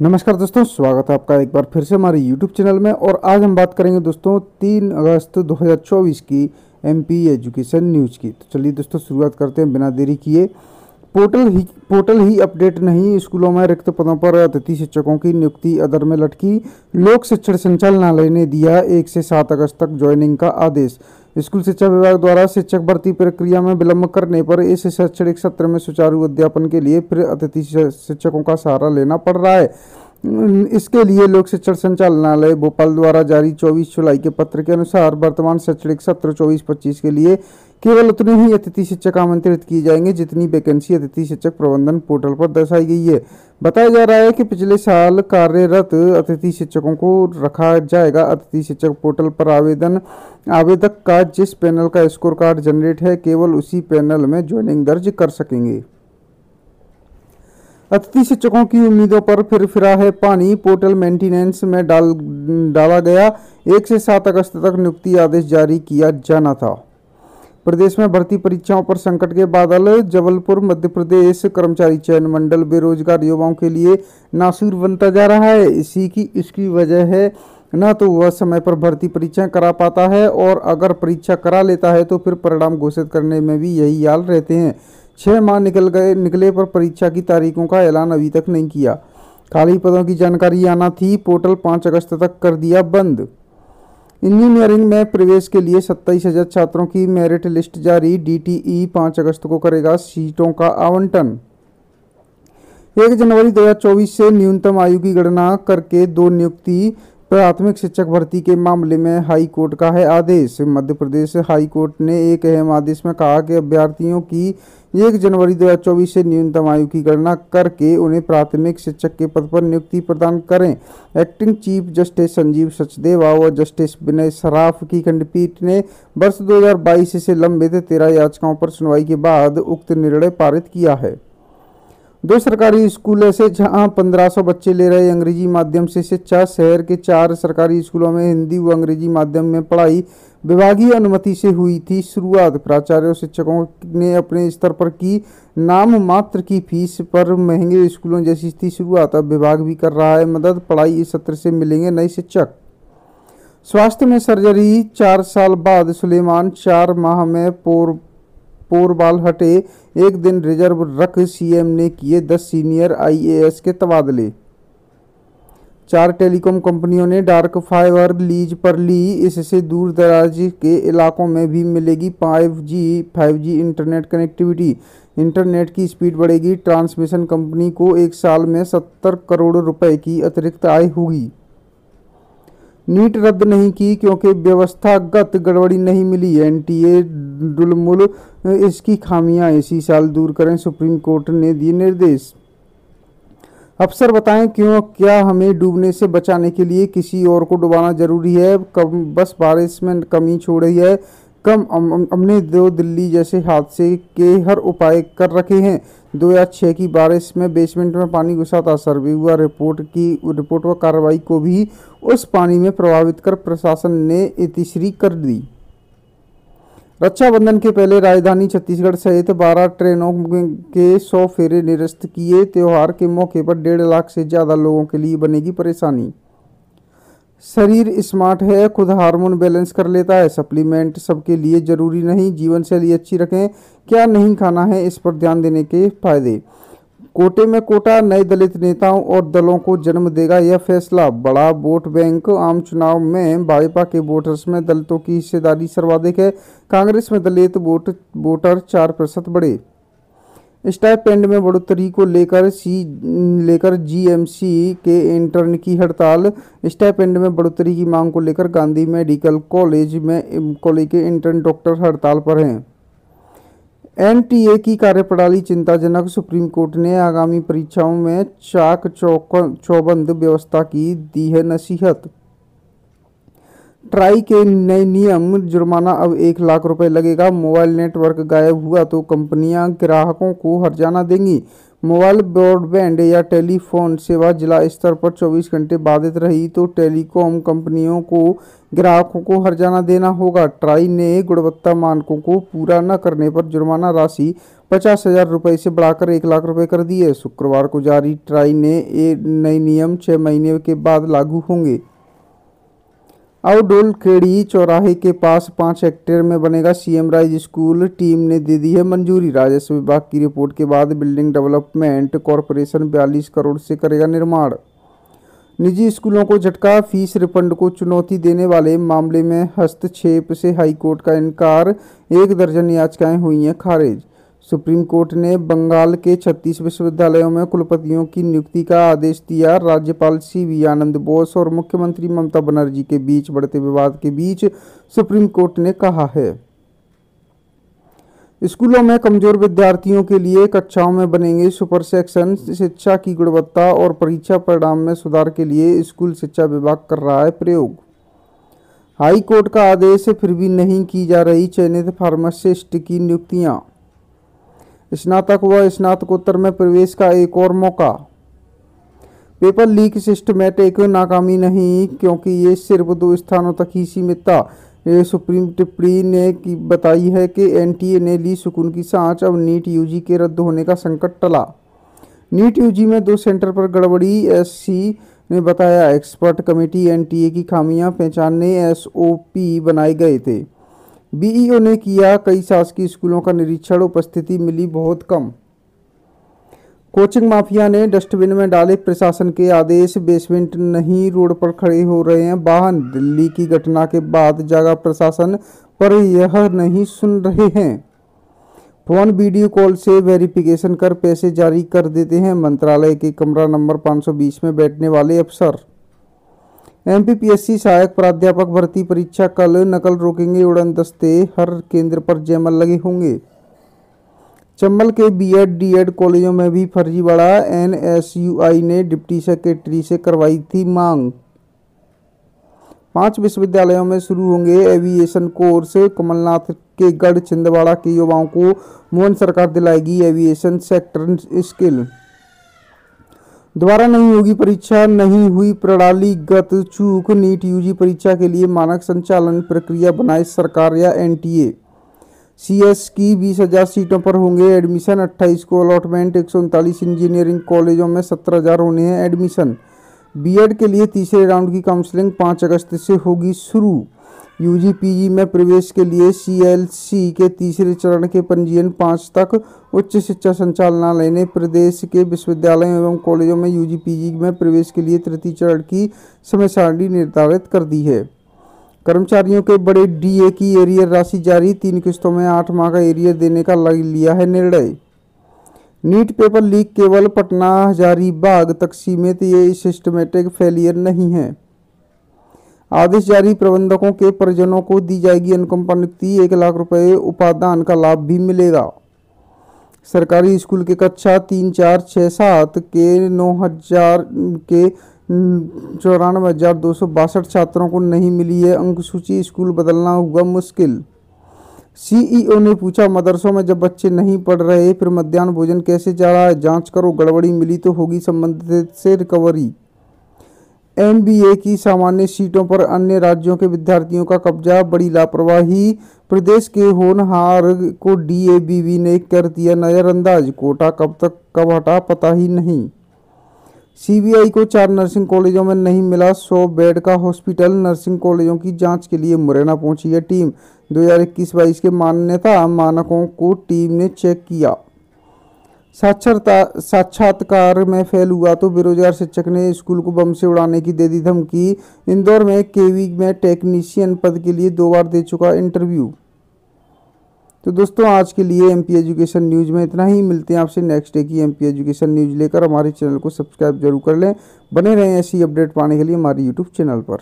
नमस्कार दोस्तों, स्वागत है आपका एक बार फिर से हमारे YouTube चैनल में। और आज हम बात करेंगे दोस्तों 3 अगस्त 2024 की एमपी एजुकेशन न्यूज़ की। तो चलिए दोस्तों शुरुआत करते हैं बिना देरी किए। पोर्टल ही अपडेट नहीं, स्कूलों में रिक्त पदों पर अतिथि शिक्षकों की नियुक्ति अधर में लटकी। लोक शिक्षण संचालनालय ने दिया 1 से 7 अगस्त तक ज्वाइनिंग का आदेश। स्कूल शिक्षा विभाग द्वारा शिक्षक भर्ती प्रक्रिया में विलंब करने पर इस शैक्षणिक सत्र में सुचारू अध्यापन के लिए फिर अतिथि शिक्षकों का सहारा लेना पड़ रहा है। इसके लिए लोक शिक्षण संचालनालय भोपाल द्वारा जारी 24 जुलाई के पत्र के अनुसार वर्तमान शैक्षणिक सत्र 24-25 के लिए केवल उतने ही अतिथि शिक्षक आमंत्रित किए जाएंगे जितनी वैकेंसी अतिथि शिक्षक प्रबंधन पोर्टल पर दर्शाई गई है। बताया जा रहा है कि पिछले साल कार्यरत अतिथि शिक्षकों को रखा जाएगा। अतिथि शिक्षक पोर्टल पर आवेदक का जिस पैनल का स्कोर कार्ड जनरेट है, केवल उसी पैनल में ज्वाइनिंग दर्ज कर सकेंगे। अतिथि शिक्षकों की उम्मीदों पर फिर फिरा है पानी। पोर्टल मेंटेनेंस में डाला गया। 1 से 7 अगस्त तक नियुक्ति आदेश जारी किया जाना था। प्रदेश में भर्ती परीक्षाओं पर संकट के बादल। जबलपुर मध्य प्रदेश कर्मचारी चयन मंडल बेरोजगार युवाओं के लिए नासूर बनता जा रहा है। इसकी वजह है न तो वह समय पर भर्ती परीक्षाएं करा पाता है, और अगर परीक्षा करा लेता है तो फिर परिणाम घोषित करने में भी यही हाल रहते हैं। 6 माह निकले पर परीक्षा की तारीखों का ऐलान अभी तक नहीं किया। खाली पदों की जानकारी आना थी, पोर्टल 5 अगस्त तक कर दिया बंद। इंजीनियरिंग में प्रवेश के लिए 27,000 छात्रों की मेरिट लिस्ट जारी। डीटीई 5 अगस्त को करेगा सीटों का आवंटन। 1 जनवरी 2024 से न्यूनतम आयु की गणना करके 2 नियुक्ति। प्राथमिक शिक्षक भर्ती के मामले में हाई कोर्ट का है आदेश। मध्य प्रदेश हाई कोर्ट ने एक अहम आदेश में कहा कि अभ्यर्थियों की 1 जनवरी 2024 से न्यूनतम आयु की गणना करके उन्हें प्राथमिक शिक्षक के पद पर नियुक्ति प्रदान करें। Acting chief justice Sanjeev Sachdeva व जस्टिस विनय सराफ की खंडपीठ ने वर्ष 2022 से लंबित 13 याचिकाओं पर सुनवाई के बाद उक्त निर्णय पारित किया है। 2 सरकारी स्कूल ऐसे जहां 1500 बच्चे ले रहे अंग्रेजी माध्यम से शिक्षा। शहर के 4 सरकारी स्कूलों में हिंदी व अंग्रेजी माध्यम में पढ़ाई विभागीय अनुमति से हुई थी शुरुआत। प्राचार्य और शिक्षकों ने अपने स्तर पर की नाम मात्र की फीस पर महंगे स्कूलों जैसी थी शुरुआत। अब विभाग भी कर रहा है मदद। पढ़ाई इस सत्र से मिलेंगे नए शिक्षक। स्वास्थ्य में सर्जरी 4 साल बाद सुलेमान। 4 माह में पोरबाल हटे। 1 दिन रिजर्व रख सीएम ने किए 10 सीनियर आईएएस के तबादले। 4 टेलीकॉम कंपनियों ने डार्क फाइबर लीज पर ली। इससे दूर दराज के इलाकों में भी मिलेगी 5G इंटरनेट कनेक्टिविटी। इंटरनेट की स्पीड बढ़ेगी। ट्रांसमिशन कंपनी को 1 साल में 70 करोड़ रुपए की अतिरिक्त आय होगी। नीट रद्द नहीं की क्योंकि व्यवस्थागत गड़बड़ी नहीं मिली। एनटीए डुलमुल इसकी खामियां इसी साल दूर करें, सुप्रीम कोर्ट ने दिए निर्देश। अफसर बताएं क्यों क्या हमें डूबने से बचाने के लिए किसी और को डुबाना जरूरी है। बस बारिश में कमी छोड़ी है कम। हमने 2 दिल्ली जैसे हादसे के हर उपाय कर रखे हैं। 2 या 6 की बारिश में बेसमेंट में पानी घुसा था। सर्वे हुआ। रिपोर्ट व कार्रवाई को भी उस पानी में प्रभावित कर प्रशासन ने इतिश्री कर दी। रक्षाबंधन के पहले राजधानी छत्तीसगढ़ सहित 12 ट्रेनों के 100 फेरे निरस्त किए। त्योहार के मौके पर 1.5 लाख से ज्यादा लोगों के लिए बनेगी परेशानी। शरीर स्मार्ट है, खुद हार्मोन बैलेंस कर लेता है। सप्लीमेंट सबके लिए जरूरी नहीं। जीवन शैली अच्छी रखें। क्या नहीं खाना है, इस पर ध्यान देने के फायदे। कोटे में कोटा नए दलित नेताओं और दलों को जन्म देगा यह फैसला। बड़ा वोट बैंक। आम चुनाव में भाजपा के वोटर्स में दलितों की हिस्सेदारी सर्वाधिक है। कांग्रेस में दलित वोटर 4% बढ़े। स्टाइपेंड में बढ़ोतरी को लेकर जीएमसी के इंटर्न की हड़ताल। स्टाइपेंड में बढ़ोतरी की मांग को लेकर गांधी मेडिकल कॉलेज के इंटर्न डॉक्टर हड़ताल पर हैं। एनटीए की कार्यप्रणाली चिंताजनक। सुप्रीम कोर्ट ने आगामी परीक्षाओं में चाक चौबंद व्यवस्था की दी है नसीहत। ट्राई के नए नियम। जुर्माना अब 1 लाख रुपए लगेगा। मोबाइल नेटवर्क गायब हुआ तो कंपनियां ग्राहकों को हर्जाना देंगी। मोबाइल ब्रॉडबैंड या टेलीफोन सेवा जिला स्तर पर 24 घंटे बाधित रही तो टेलीकॉम कंपनियों को ग्राहकों को हर्जाना देना होगा। ट्राई ने गुणवत्ता मानकों को पूरा न करने पर जुर्माना राशि 50,000 रुपये से बढ़ाकर 1 लाख रुपये कर दी है। शुक्रवार को जारी ट्राई ने नए नियम 6 महीने के बाद लागू होंगे। आउटडोर खेड़ी चौराहे के पास 5 हेक्टेयर में बनेगा सीएम राइज स्कूल, टीम ने दे दी है मंजूरी। राजस्व विभाग की रिपोर्ट के बाद बिल्डिंग डेवलपमेंट कॉरपोरेशन 42 करोड़ से करेगा निर्माण। निजी स्कूलों को झटका, फीस रिफंड को चुनौती देने वाले मामले में हस्तक्षेप से हाईकोर्ट का इनकार, 1 दर्जन याचिकाएं हुई हैं खारिज। सुप्रीम कोर्ट ने बंगाल के 36 विश्वविद्यालयों में कुलपतियों की नियुक्ति का आदेश दिया। राज्यपाल सीवी आनंद बोस और मुख्यमंत्री ममता बनर्जी के बीच बढ़ते विवाद के बीच सुप्रीम कोर्ट ने कहा है, स्कूलों में कमजोर विद्यार्थियों के लिए कक्षाओं में बनेंगे सुपर सेक्शन। शिक्षा की गुणवत्ता और परीक्षा परिणाम में सुधार के लिए स्कूल शिक्षा विभाग कर रहा है प्रयोग। हाई कोर्ट का आदेश, फिर भी नहीं की जा रही चयनित फार्मासिस्ट की नियुक्तियां। स्नातक व स्नातकोत्तर में प्रवेश का एक और मौका। पेपर लीक सिस्टमैटिक नाकामी नहीं, क्योंकि ये सिर्फ 2 स्थानों तक ही सीमित था। ये सुप्रीम टिप्पणी ने बताई है कि एनटीए ने ली सुकून की सांस, अब नीट यूजी के रद्द होने का संकट टला। नीट यूजी में 2 सेंटर पर गड़बड़ी, एससी ने बताया। एक्सपर्ट कमेटी एनटीए की खामियां पहचानने एसओपी बनाए गए थे। बीईओ ने किया कई शासकीय स्कूलों का निरीक्षण, उपस्थिति मिली बहुत कम। कोचिंग माफिया ने डस्टबिन में डाले प्रशासन के आदेश, बेसमेंट नहीं रोड पर खड़े हो रहे हैं वाहन। दिल्ली की घटना के बाद जागा प्रशासन, पर यह नहीं सुन रहे हैं। फोन वीडियो कॉल से वेरिफिकेशन कर पैसे जारी कर देते हैं। मंत्रालय के कमरा नंबर 520 में बैठने वाले अफसर। एमपीपीएससी सहायक प्राध्यापक भर्ती परीक्षा कल, नकल रोकेंगे उड़न दस्ते, हर केंद्र पर जैमर लगे होंगे। चंबल के बीएड डीएड कॉलेजों में भी फर्जी बढ़ा, एनएसयूआई ने डिप्टी सेक्रेटरी से करवाई थी मांग। 5 विश्वविद्यालयों में शुरू होंगे एविएशन कोर्स, कमलनाथ के गढ़ छिंदवाड़ा के युवाओं को मोहन सरकार दिलाएगी एविएशन सेक्टर स्किल। दोबारा नहीं होगी परीक्षा, नहीं हुई प्रणालीगत चूक, नीट यूजी परीक्षा के लिए मानक संचालन प्रक्रिया बनाए सरकार या एनटीए। सीएस की 20,000 सीटों पर होंगे एडमिशन, 28 को अलॉटमेंट, 139 इंजीनियरिंग कॉलेजों में 17,000 होने हैं एडमिशन। बीएड के लिए तीसरे राउंड की काउंसलिंग 5 अगस्त से होगी शुरू। यूजी पीजी में प्रवेश के लिए सीएलसी के तीसरे चरण के पंजीयन 5 तक। उच्च शिक्षा संचालनालय ने प्रदेश के विश्वविद्यालयों एवं कॉलेजों में यूजी पीजी में प्रवेश के लिए तृतीय चरण की समय सारणी निर्धारित कर दी है। कर्मचारियों के बड़े डीए की एरियर राशि जारी, 3 किस्तों में 8 माह का एरियर देने का लिया है निर्णय। नीट पेपर लीक केवल पटना हजारीबाग तक सीमित, ये सिस्टमेटिक फेलियर नहीं है। आदेश जारी, प्रबंधकों के परिजनों को दी जाएगी अनुकंपा नियुक्ति, 1 लाख रुपए उपादान का लाभ भी मिलेगा। सरकारी स्कूल के कक्षा 3, 4, 6, 7 के 9,000 के 94,262 छात्रों को नहीं मिली है अंक सूची, स्कूल बदलना हुआ मुश्किल। सीईओ ने पूछा, मदरसों में जब बच्चे नहीं पढ़ रहे फिर मध्याह्न भोजन कैसे जा रहा है, जांच करो, गड़बड़ी मिली तो होगी संबंधित से रिकवरी। एमबीए की सामान्य सीटों पर अन्य राज्यों के विद्यार्थियों का कब्जा, बड़ी लापरवाही, प्रदेश के होनहार को डीएबीवी ने कर दिया नजरअंदाज, कोटा कब हटा पता ही नहीं। सीबीआई को 4 नर्सिंग कॉलेजों में नहीं मिला 100 बेड का हॉस्पिटल, नर्सिंग कॉलेजों की जांच के लिए मुरैना पहुंची है टीम। 2021-22 के मान्यता मानकों को टीम ने चेक किया। साक्षात्कार में फेल हुआ तो बेरोजगार शिक्षक ने स्कूल को बम से उड़ाने की दे दी धमकी। इंदौर में केवी में टेक्नीशियन पद के लिए 2 बार दे चुका इंटरव्यू। तो दोस्तों आज के लिए एमपी एजुकेशन न्यूज़ में इतना ही। मिलते हैं आपसे नेक्स्ट डे की एमपी एजुकेशन न्यूज़ लेकर। हमारे चैनल को सब्सक्राइब जरूर कर लें, बने रहें ऐसी अपडेट पाने के लिए हमारे यूट्यूब चैनल पर।